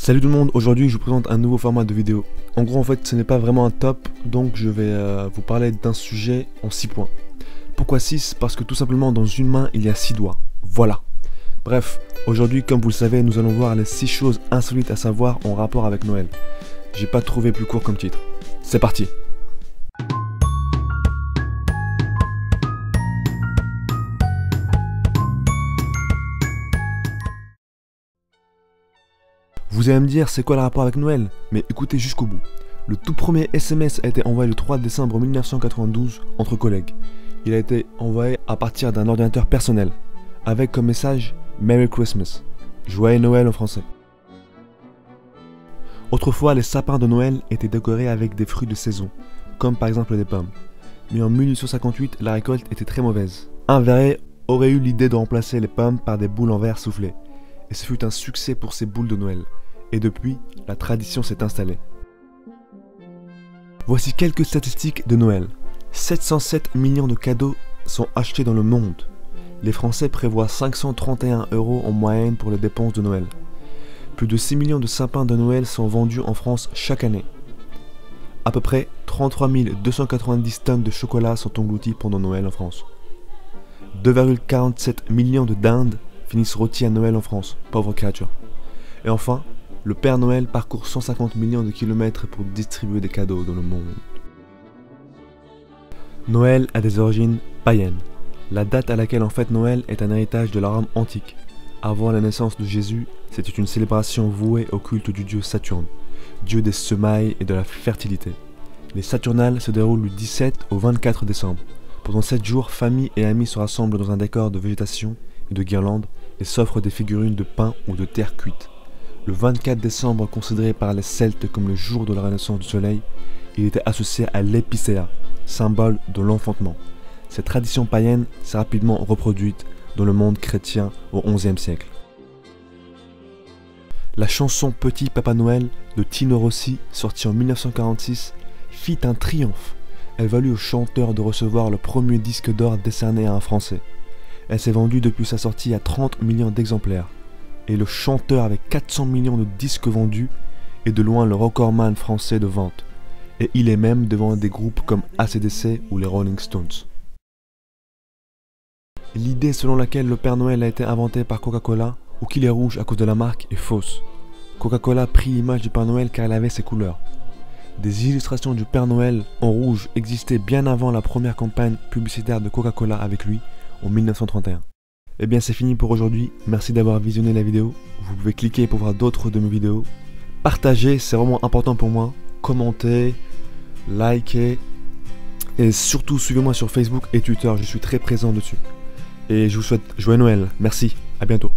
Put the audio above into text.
Salut tout le monde, aujourd'hui je vous présente un nouveau format de vidéo. En gros en fait ce n'est pas vraiment un top, donc je vais vous parler d'un sujet en 6 points. Pourquoi 6? Parce que tout simplement dans une main il y a 6 doigts. Voilà. Bref, aujourd'hui comme vous le savez nous allons voir les 6 choses insolites à savoir en rapport avec Noël. J'ai pas trouvé plus court comme titre. C'est parti. Vous allez me dire c'est quoi le rapport avec Noël? Mais écoutez jusqu'au bout. Le tout premier SMS a été envoyé le 3 décembre 1992 entre collègues. Il a été envoyé à partir d'un ordinateur personnel, avec comme message Merry Christmas, Joyeux Noël en français. Autrefois, les sapins de Noël étaient décorés avec des fruits de saison, comme par exemple des pommes. Mais en 1858, la récolte était très mauvaise. Un verrier aurait eu l'idée de remplacer les pommes par des boules en verre soufflées. Et ce fut un succès pour ces boules de Noël. Et depuis, la tradition s'est installée. Voici quelques statistiques de Noël. 707 millions de cadeaux sont achetés dans le monde. Les Français prévoient 531 € en moyenne pour les dépenses de Noël. Plus de 6 millions de sapins de Noël sont vendus en France chaque année. À peu près 33 290 tonnes de chocolat sont englouties pendant Noël en France. 2,47 millions de dindes finissent rôties à Noël en France, pauvres créatures. Et enfin, le Père Noël parcourt 150 millions de kilomètres pour distribuer des cadeaux dans le monde. Noël a des origines païennes. La date à laquelle on fête Noël est un héritage de la Rome antique. Avant la naissance de Jésus, c'était une célébration vouée au culte du dieu Saturne, dieu des semailles et de la fertilité. Les Saturnales se déroulent du 17 au 24 décembre. Pendant 7 jours, famille et amis se rassemblent dans un décor de végétation et de guirlandes et s'offrent des figurines de pain ou de terre cuite. Le 24 décembre, considéré par les Celtes comme le jour de la renaissance du soleil, il était associé à l'épicéa, symbole de l'enfantement. Cette tradition païenne s'est rapidement reproduite dans le monde chrétien au XIe siècle. La chanson Petit Papa Noël de Tino Rossi, sortie en 1946, fit un triomphe. Elle valut au chanteur de recevoir le premier disque d'or décerné à un Français. Elle s'est vendue depuis sa sortie à 30 millions d'exemplaires. Et le chanteur avec 400 millions de disques vendus est de loin le recordman français de vente. Et il est même devant des groupes comme AC/DC ou les Rolling Stones. L'idée selon laquelle le Père Noël a été inventé par Coca-Cola ou qu'il est rouge à cause de la marque est fausse. Coca-Cola prit l'image du Père Noël car elle avait ses couleurs. Des illustrations du Père Noël en rouge existaient bien avant la première campagne publicitaire de Coca-Cola avec lui en 1931. Et bien c'est fini pour aujourd'hui, merci d'avoir visionné la vidéo, vous pouvez cliquer pour voir d'autres de mes vidéos. Partagez, c'est vraiment important pour moi, commentez, likez, et surtout suivez-moi sur Facebook et Twitter, je suis très présent dessus. Et je vous souhaite joyeux Noël, merci, à bientôt.